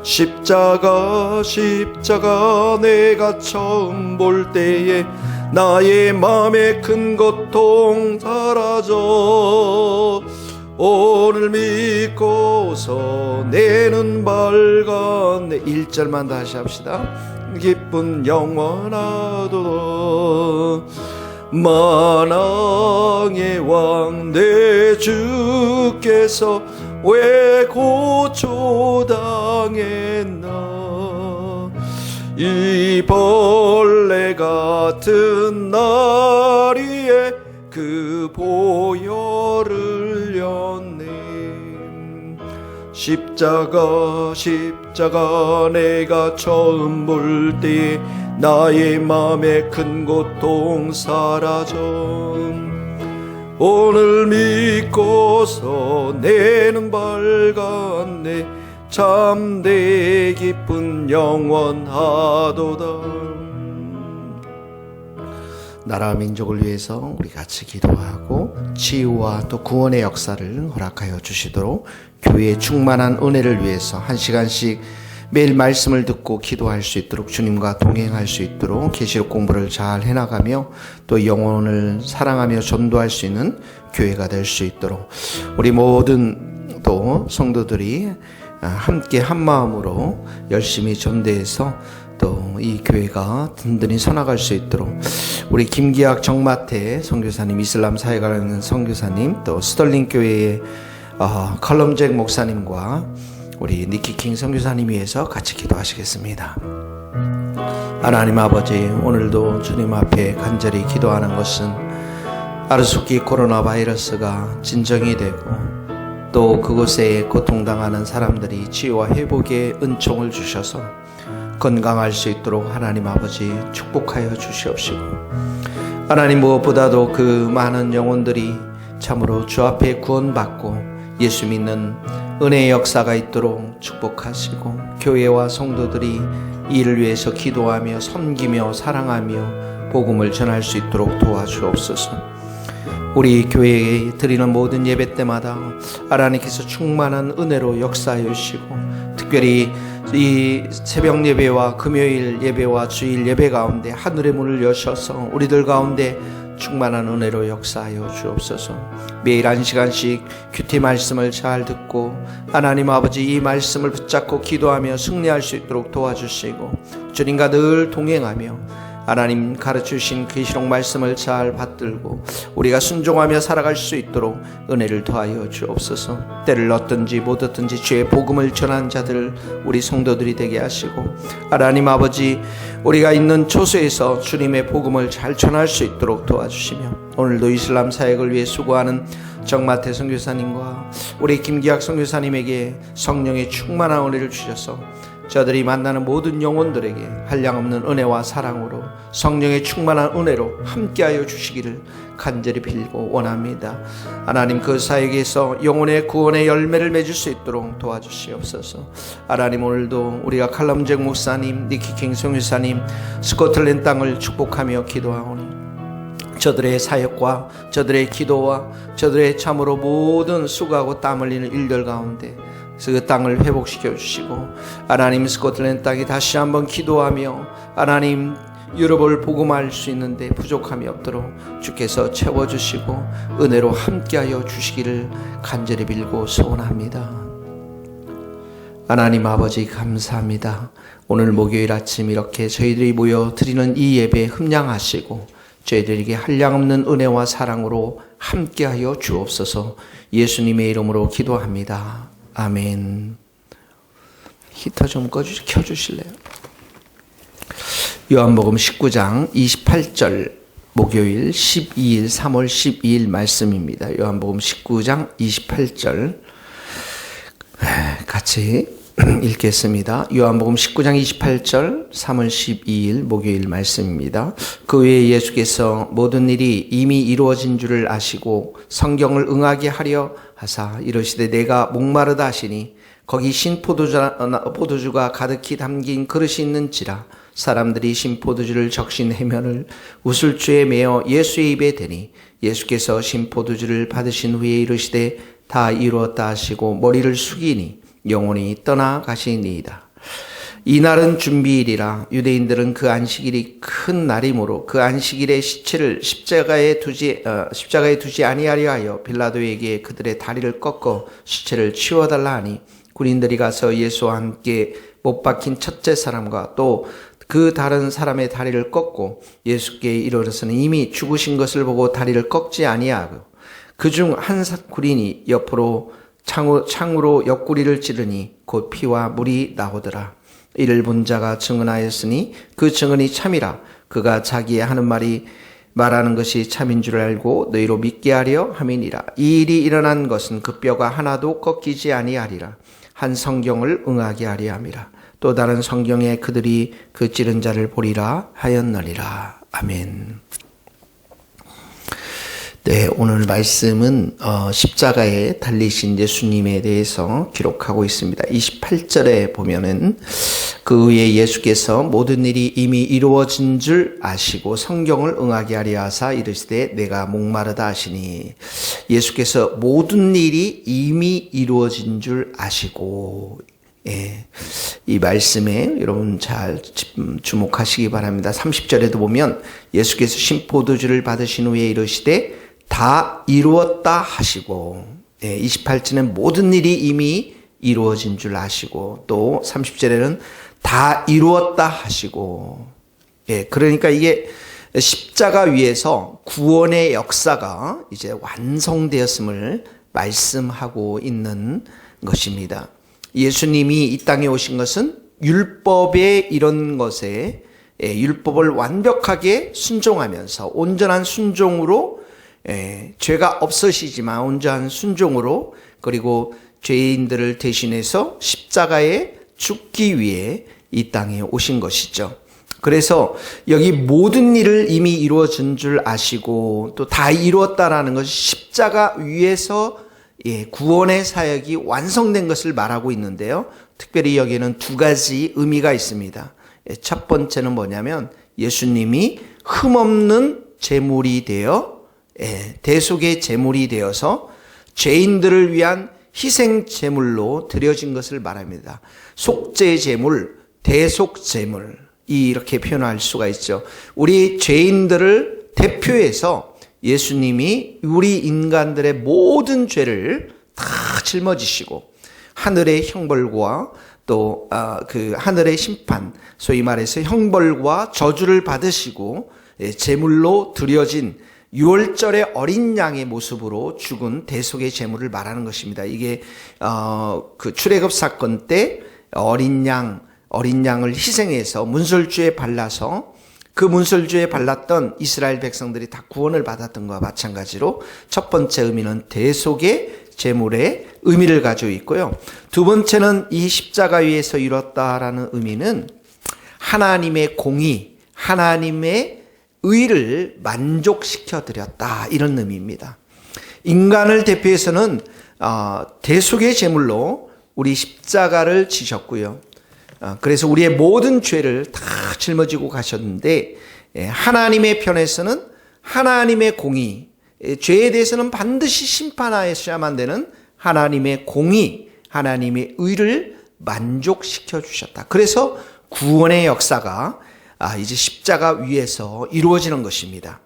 십자가 내가 처음 볼 때에 나의 맘에 큰 고통 사라져 오늘 믿고서 내 눈 밝았네. 1절만 다시 합시다. 기쁜 영원하도다. 만왕의 왕 내 주께서 왜 고초당했나. 이 벌레 같은 날 위에 그 보혈을 흘렸네. 십자가 내가 처음 볼 때 나의 맘에 큰 고통 사라져 오늘 믿고서 내 눈 밝았네. 참되 기쁜 영원하도다. 나라 민족을 위해서 우리 같이 기도하고 치유와 또 구원의 역사를 허락하여 주시도록 교회의 충만한 은혜를 위해서 한 시간씩 매일 말씀을 듣고 기도할 수 있도록 주님과 동행할 수 있도록 계시록 공부를 잘 해나가며 또 영혼을 사랑하며 전도할 수 있는 교회가 될 수 있도록 우리 모든 또 성도들이 함께 한 마음으로 열심히 전도해서 또 이 교회가 든든히 서나갈 수 있도록 우리 김기학 정마태 선교사님, 이슬람 사회가라는 선교사님, 또 스털링 교회의 컬럼잭 목사님과 우리 니키킹 선교사님 위해서 같이 기도하시겠습니다. 하나님 아버지, 오늘도 주님 앞에 간절히 기도하는 것은 아르수키 코로나 바이러스가 진정이 되고 또 그곳에 고통당하는 사람들이 치유와 회복의 은총을 주셔서 건강할 수 있도록 하나님 아버지 축복하여 주시옵시고, 하나님 무엇보다도 그 많은 영혼들이 참으로 주 앞에 구원받고 예수 믿는 은혜의 역사가 있도록 축복하시고, 교회와 성도들이 이를 위해서 기도하며 섬기며 사랑하며 복음을 전할 수 있도록 도와주옵소서. 우리 교회에 드리는 모든 예배 때마다 하나님께서 충만한 은혜로 역사하여 주시고, 특별히 이 새벽 예배와 금요일 예배와 주일 예배 가운데 하늘의 문을 여셔서 우리들 가운데 충만한 은혜로 역사하여 주옵소서. 매일 한 시간씩 큐티 말씀을 잘 듣고 하나님 아버지 이 말씀을 붙잡고 기도하며 승리할 수 있도록 도와주시고, 주님과 늘 동행하며 하나님 가르치신 계시록 말씀을 잘 받들고 우리가 순종하며 살아갈 수 있도록 은혜를 더하여 주옵소서. 때를 얻든지 못 얻든지 주의 복음을 전한 자들 우리 성도들이 되게 하시고, 하나님 아버지 우리가 있는 초소에서 주님의 복음을 잘 전할 수 있도록 도와주시며, 오늘도 이슬람 사역을 위해 수고하는 정마태 선교사님과 우리 김기학 선교사님에게 성령의 충만한 은혜를 주셔서 저들이 만나는 모든 영혼들에게 한량없는 은혜와 사랑으로 성령의 충만한 은혜로 함께하여 주시기를 간절히 빌고 원합니다. 하나님 그 사역에서 영혼의 구원의 열매를 맺을 수 있도록 도와주시옵소서. 하나님 오늘도 우리가 칼럼잭 목사님, 니키킹 선교사님, 스코틀랜드 땅을 축복하며 기도하오니 저들의 사역과 저들의 기도와 저들의 참으로 모든 수고하고 땀 흘리는 일들 가운데 그 땅을 회복시켜 주시고, 하나님 스코틀랜드 땅이 다시 한번 기도하며 하나님 유럽을 복음할 수 있는데 부족함이 없도록 주께서 채워주시고 은혜로 함께하여 주시기를 간절히 빌고 소원합니다. 하나님 아버지 감사합니다. 오늘 목요일 아침 이렇게 저희들이 모여 드리는 이 예배에 흠량하시고 저희들에게 한량없는 은혜와 사랑으로 함께하여 주옵소서. 예수님의 이름으로 기도합니다. 아멘. 히터 좀 켜주실래요? 요한복음 19장 28절 목요일 12일 3월 12일 말씀입니다. 요한복음 19장 28절 같이 읽겠습니다. 요한복음 19장 28절 3월 12일 목요일 말씀입니다. 그 외에 예수께서 모든 일이 이미 이루어진 줄을 아시고 성경을 응하게 하려 하사 이르시되 내가 목마르다 하시니 거기 신포도주가 가득히 담긴 그릇이 있는지라 사람들이 신포도주를 적신 해면을 우슬주에 메어 예수의 입에 대니 예수께서 신포도주를 받으신 후에 이르시되 다 이루었다 하시고 머리를 숙이니 영혼이 떠나가시니이다. 이날은 준비일이라 유대인들은 그 안식일이 큰 날이므로 그 안식일에 시체를 십자가에 두지 아니하려 하여 빌라도에게 그들의 다리를 꺾어 시체를 치워달라 하니 군인들이 가서 예수와 함께 못 박힌 첫째 사람과 또 그 다른 사람의 다리를 꺾고 예수께 이르러서는 이미 죽으신 것을 보고 다리를 꺾지 아니하고 그중 한 군인이 옆으로 창으로 옆구리를 찌르니 곧 피와 물이 나오더라. 이를 본 자가 증언하였으니 그 증언이 참이라. 그가 자기의 하는 말하는 것이 참인 줄 알고 너희로 믿게 하려 함이니라. 이 일이 일어난 것은 그 뼈가 하나도 꺾이지 아니하리라. 한 성경을 응하게 하려 함이라. 또 다른 성경에 그들이 그 찌른 자를 보리라 하였느니라. 아멘. 네, 오늘 말씀은 십자가에 달리신 예수님에 대해서 기록하고 있습니다. 28절에 보면은 그 후에 예수께서 모든 일이 이미 이루어진 줄 아시고 성경을 응하게 하려 하사 이르시되 내가 목마르다 하시니, 예수께서 모든 일이 이미 이루어진 줄 아시고, 예, 이 말씀에 여러분 잘 주목하시기 바랍니다. 30절에도 보면 예수께서 신포도주를 받으신 후에 이르시되 다 이루었다 하시고, 예, 28절은 모든 일이 이미 이루어진 줄 아시고, 또 30절에는 다 이루었다 하시고, 예, 그러니까 이게 십자가 위에서 구원의 역사가 이제 완성되었음을 말씀하고 있는 것입니다. 예수님이 이 땅에 오신 것은 율법의 이런 것에, 예, 율법을 완벽하게 순종하면서 온전한 순종으로, 예, 죄가 없으시지만 온전한 순종으로, 그리고 죄인들을 대신해서 십자가에 죽기 위해 이 땅에 오신 것이죠. 그래서 여기 모든 일을 이미 이루어진 줄 아시고 또 다 이루었다라는 것이 십자가 위에서, 예, 구원의 사역이 완성된 것을 말하고 있는데요. 특별히 여기에는 두 가지 의미가 있습니다. 예, 첫 번째는 뭐냐면 예수님이 흠없는 제물이 되어, 예, 대속의 제물이 되어서 죄인들을 위한 희생 제물로 드려진 것을 말합니다. 속죄 제물, 대속 제물, 이렇게 표현할 수가 있죠. 우리 죄인들을 대표해서 예수님이 우리 인간들의 모든 죄를 다 짊어지시고 하늘의 형벌과 또 그 하늘의 심판, 소위 말해서 형벌과 저주를 받으시고 제물로 드려진 유월절의 어린 양의 모습으로 죽은 대속의 제물을 말하는 것입니다. 이게 그 출애굽 사건 때 어린 양을 희생해서 문설주에 발라서 그 문설주에 발랐던 이스라엘 백성들이 다 구원을 받았던 것과 마찬가지로 첫 번째 의미는 대속의 제물의 의미를 가지고 있고요. 두 번째는 이 십자가 위에서 이뤘다라는 의미는 하나님의 공의, 하나님의 의를 만족시켜 드렸다, 이런 의미입니다. 인간을 대표해서는 대속의 제물로 우리 십자가를 지셨고요. 그래서 우리의 모든 죄를 다 짊어지고 가셨는데, 하나님의 편에서는 하나님의 공의, 죄에 대해서는 반드시 심판하셔야만 되는 하나님의 공의, 하나님의 의를 만족시켜 주셨다. 그래서 구원의 역사가 이제 십자가 위에서 이루어지는 것입니다.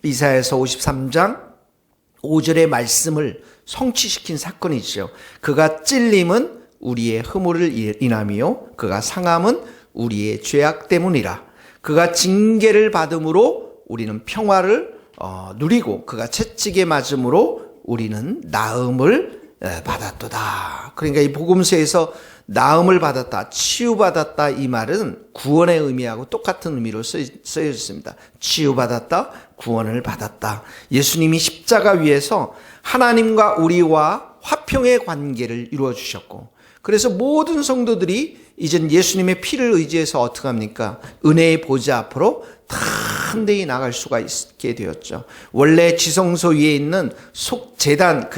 이사야서 53장 5절의 말씀을 성취시킨 사건이죠. 그가 찔림은 우리의 허물을 인하며 그가 상함은 우리의 죄악 때문이라. 그가 징계를 받음으로 우리는 평화를 누리고 그가 채찍에 맞음으로 우리는 나음을 받았도다. 그러니까 이 복음서에서 나음을 받았다, 치유받았다, 이 말은 구원의 의미하고 똑같은 의미로 쓰여져 있습니다. 치유받았다, 구원을 받았다. 예수님이 십자가 위에서 하나님과 우리와 화평의 관계를 이루어 주셨고, 그래서 모든 성도들이 이젠 예수님의 피를 의지해서 어떻게 합니까? 은혜의 보좌 앞으로 담대히 나갈 수가 있게 되었죠. 원래 지성소 위에 있는 속제단,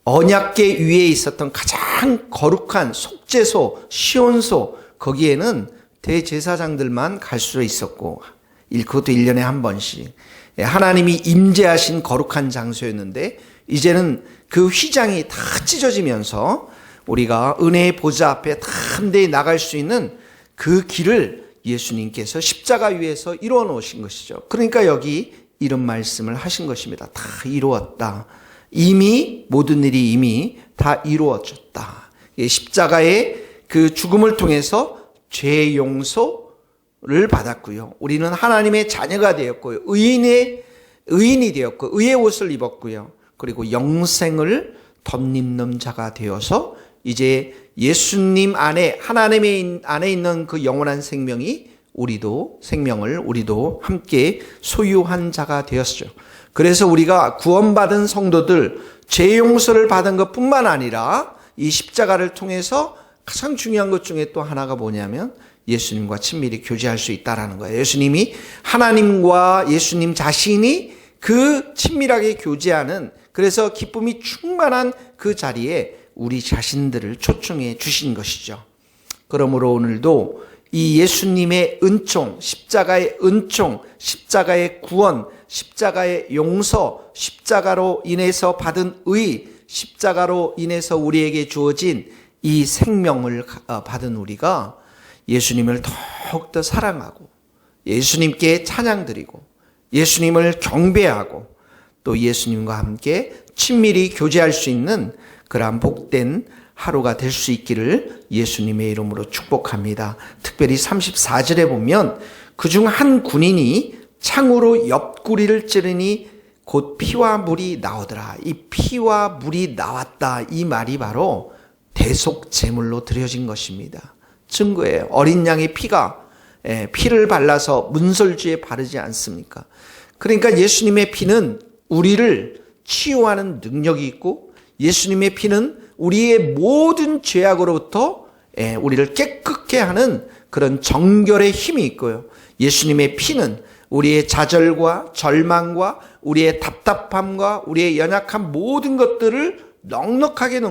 언약궤 위에 있었던 가장 거룩한 속죄소, 시온소, 거기에는 대제사장들만 갈 수 있었고, 그것도 1년에 한 번씩 하나님이 임재하신 거룩한 장소였는데, 이제는 그 휘장이 다 찢어지면서 우리가 은혜의 보좌 앞에 담대히 나갈 수 있는 그 길을 예수님께서 십자가 위에서 이루어 놓으신 것이죠. 그러니까 여기 이런 말씀을 하신 것입니다. 다 이루었다. 이미 모든 일이 이미 다 이루어졌다. 십자가의 그 죽음을 통해서 죄 용서를 받았고요. 우리는 하나님의 자녀가 되었고요. 의인이 되었고 의의 옷을 입었고요. 그리고 영생을 덧입는 자가 되어서 이제 예수님 안에 하나님의 안에 있는 그 영원한 생명을 우리도 함께 소유한 자가 되었죠. 그래서 우리가 구원받은 성도들 죄 용서를 받은 것뿐만 아니라 이 십자가를 통해서 가장 중요한 것 중에 또 하나가 뭐냐면 예수님과 친밀히 교제할 수 있다라는 거예요. 예수님이 하나님과 예수님 자신이 그 친밀하게 교제하는, 그래서 기쁨이 충만한 그 자리에 우리 자신들을 초청해 주신 것이죠. 그러므로 오늘도 이 예수님의 은총, 십자가의 은총, 십자가의 구원, 십자가의 용서, 십자가로 인해서 받은 의, 십자가로 인해서 우리에게 주어진 이 생명을 받은 우리가 예수님을 더욱더 사랑하고 예수님께 찬양드리고 예수님을 경배하고 또 예수님과 함께 친밀히 교제할 수 있는 그러한 복된 하루가 될 수 있기를 예수님의 이름으로 축복합니다. 특별히 34절에 보면 그중 한 군인이 창으로 옆구리를 찌르니 곧 피와 물이 나오더라. 이 피와 물이 나왔다, 이 말이 바로 대속 제물로 드려진 것입니다. 증거예요. 어린 양의 피를 발라서 문설주에 바르지 않습니까? 그러니까 예수님의 피는 우리를 치유하는 능력이 있고 예수님의 피는 우리의 모든 죄악으로부터 우리를 깨끗게 하는 그런 정결의 힘이 있고요. 예수님의 피는 우리의 좌절과 절망과 우리의 답답함과 우리의 연약한 모든 것들을 넉넉하게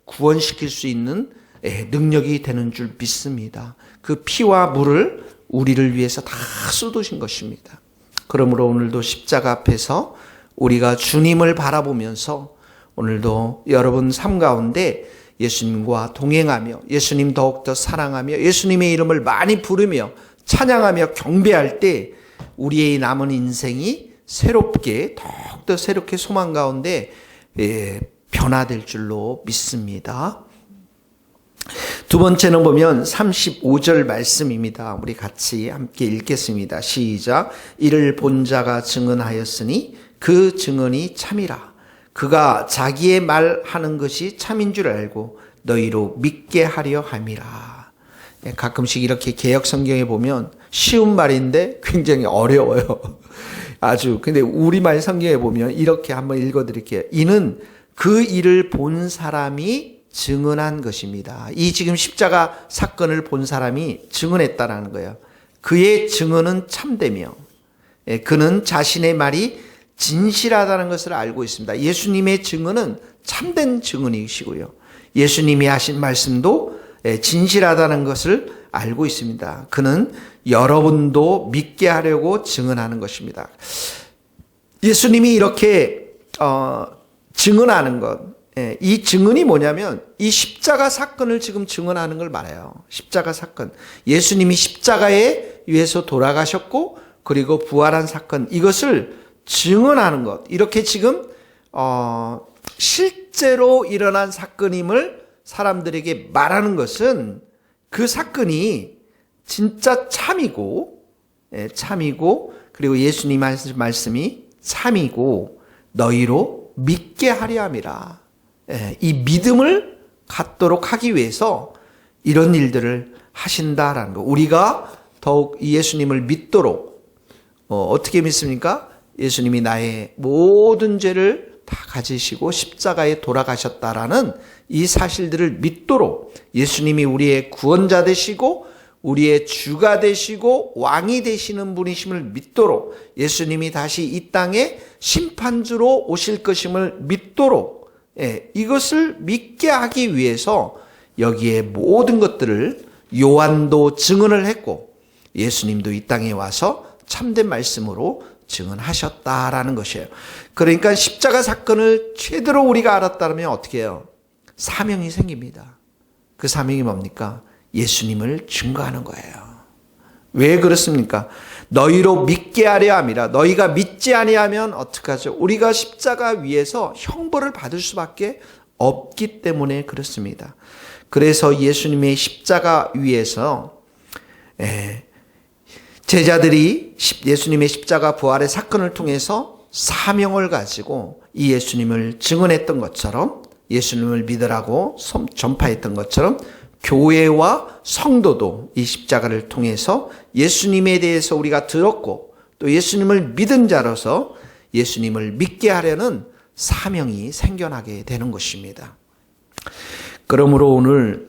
구원시킬 수 있는 능력이 되는 줄 믿습니다. 그 피와 물을 우리를 위해서 다 쏟으신 것입니다. 그러므로 오늘도 십자가 앞에서 우리가 주님을 바라보면서 오늘도 여러분 삶 가운데 예수님과 동행하며 예수님 더욱더 사랑하며 예수님의 이름을 많이 부르며 찬양하며 경배할 때 우리의 남은 인생이 더욱더 새롭게 소망 가운데 변화될 줄로 믿습니다. 두 번째는 보면 35절 말씀입니다. 우리 같이 함께 읽겠습니다. 시작. 이를 본 자가 증언하였으니 그 증언이 참이라. 그가 자기의 말하는 것이 참인 줄 알고 너희로 믿게 하려 함이라. 가끔씩 이렇게 개역 성경에 보면 쉬운 말인데 굉장히 어려워요. 근데 우리말 성경에 보면 이렇게 한번 읽어드릴게요. 이는 그 일을 본 사람이 증언한 것입니다. 이 지금 십자가 사건을 본 사람이 증언했다라는 거예요. 그의 증언은 참되며 그는 자신의 말이 진실하다는 것을 알고 있습니다. 예수님의 증언은 참된 증언이시고요. 예수님이 하신 말씀도 진실하다는 것을 알고 있습니다. 그는 여러분도 믿게 하려고 증언하는 것입니다. 예수님이 이렇게 증언하는 것, 이 증언이 뭐냐면 이 십자가 사건을 지금 증언하는 걸 말해요. 십자가 사건. 예수님이 십자가에 위해서 돌아가셨고 그리고 부활한 사건, 이것을 증언하는 것. 이렇게 지금 실제로 일어난 사건임을 사람들에게 말하는 것은 그 사건이 진짜 참이고 그리고 예수님 하신 말씀이 참이고 너희로 믿게 하려 함이라. 이 믿음을 갖도록 하기 위해서 이런 일들을 하신다라는 거. 우리가 더욱 예수님을 믿도록 어떻게 믿습니까? 예수님이 나의 모든 죄를 다 가지시고 십자가에 돌아가셨다라는 이 사실들을 믿도록 예수님이 우리의 구원자 되시고 우리의 주가 되시고 왕이 되시는 분이심을 믿도록 예수님이 다시 이 땅에 심판주로 오실 것임을 믿도록 이것을 믿게 하기 위해서 여기에 모든 것들을 요한도 증언을 했고 예수님도 이 땅에 와서 참된 말씀으로 증언하셨다라는 것이에요. 그러니까 십자가 사건을 제대로 우리가 알았다면 어떻게 해요? 사명이 생깁니다. 그 사명이 뭡니까? 예수님을 증거하는 거예요. 왜 그렇습니까? 너희로 믿게 하려 함이라. 너희가 믿지 아니하면 어떡하죠? 우리가 십자가 위에서 형벌을 받을 수밖에 없기 때문에 그렇습니다. 그래서 예수님의 십자가 위에서 제자들이 예수님의 십자가 부활의 사건을 통해서 사명을 가지고 이 예수님을 증언했던 것처럼, 예수님을 믿으라고 전파했던 것처럼 교회와 성도도 이 십자가를 통해서 예수님에 대해서 우리가 들었고 또 예수님을 믿은 자로서 예수님을 믿게 하려는 사명이 생겨나게 되는 것입니다. 그러므로 오늘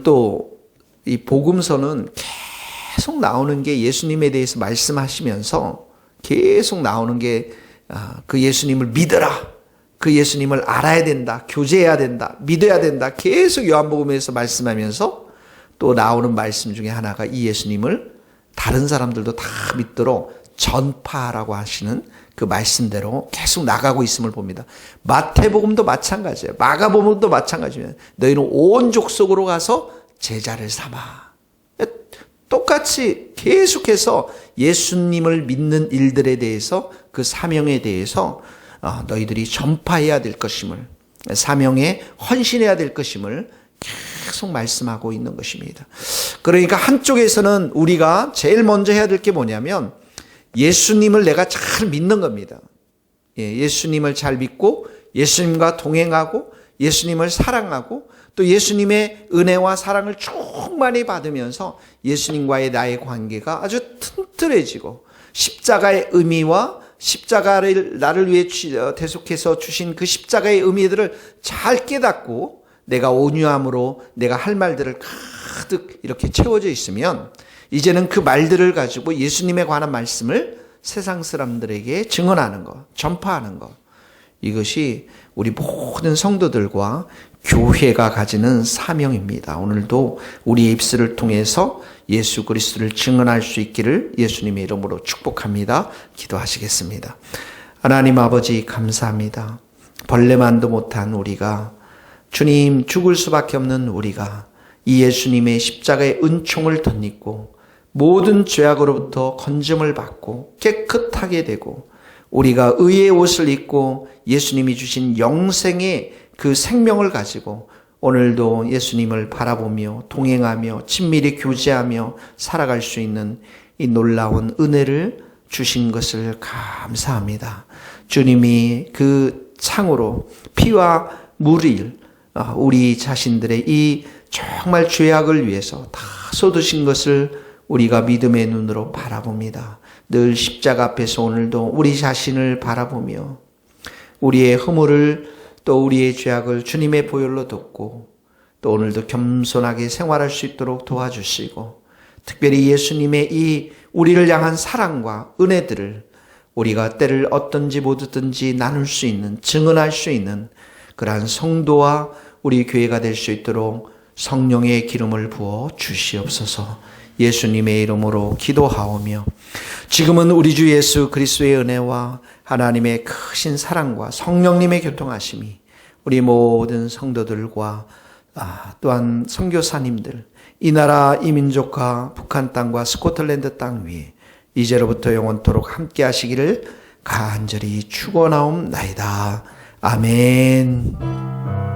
또 이 복음서는 계속 나오는 게 예수님에 대해서 말씀하시면서 계속 나오는 게 그 예수님을 믿어라. 그 예수님을 알아야 된다. 교제해야 된다. 믿어야 된다. 계속 요한복음에서 말씀하면서 또 나오는 말씀 중에 하나가 이 예수님을 다른 사람들도 다 믿도록 전파하라고 하시는 그 말씀대로 계속 나가고 있음을 봅니다. 마태복음도 마찬가지예요. 마가복음도 마찬가지예요. 너희는 온 족속으로 가서 제자를 삼아. 똑같이 계속해서 예수님을 믿는 일들에 대해서 그 사명에 대해서 너희들이 전파해야 될 것임을, 사명에 헌신해야 될 것임을 계속 말씀하고 있는 것입니다. 그러니까 한쪽에서는 우리가 제일 먼저 해야 될 게 뭐냐면 예수님을 내가 잘 믿는 겁니다. 예수님을 잘 믿고 예수님과 동행하고 예수님을 사랑하고 또 예수님의 은혜와 사랑을 충만히 받으면서 예수님과의 나의 관계가 아주 튼튼해지고 십자가의 의미와 십자가를 나를 위해 대속해서 주신 그 십자가의 의미들을 잘 깨닫고 내가 온유함으로 내가 할 말들을 가득 이렇게 채워져 있으면 이제는 그 말들을 가지고 예수님에 관한 말씀을 세상 사람들에게 증언하는 것, 전파하는 것. 이것이 우리 모든 성도들과 교회가 가지는 사명입니다. 오늘도 우리의 입술을 통해서 예수 그리스도를 증언할 수 있기를 예수님의 이름으로 축복합니다. 기도하시겠습니다. 하나님 아버지 감사합니다. 벌레만도 못한 우리가, 주님 죽을 수밖에 없는 우리가 이 예수님의 십자가의 은총을 덧입고 모든 죄악으로부터 건짐을 받고 깨끗하게 되고 우리가 의의 옷을 입고 예수님이 주신 영생의 그 생명을 가지고 오늘도 예수님을 바라보며 동행하며 친밀히 교제하며 살아갈 수 있는 이 놀라운 은혜를 주신 것을 감사합니다. 주님이 그 창으로 피와 물을 우리 자신들의 이 정말 죄악을 위해서 다 쏟으신 것을 우리가 믿음의 눈으로 바라봅니다. 늘 십자가 앞에서 오늘도 우리 자신을 바라보며 우리의 허물을 또 우리의 죄악을 주님의 보혈로 덮고 또 오늘도 겸손하게 생활할 수 있도록 도와주시고 특별히 예수님의 이 우리를 향한 사랑과 은혜들을 우리가 때를 어떤지 못했든지 나눌 수 있는, 증언할 수 있는 그러한 성도와 우리 교회가 될 수 있도록 성령의 기름을 부어 주시옵소서. 예수님의 이름으로 기도하오며 지금은 우리 주 예수 그리스도의 은혜와 하나님의 크신 사랑과 성령님의 교통하심이 우리 모든 성도들과 또한 선교사님들, 이 나라 이 민족과 북한 땅과 스코틀랜드 땅 위에 이제로부터 영원토록 함께 하시기를 간절히 축원하옵나이다. 아멘.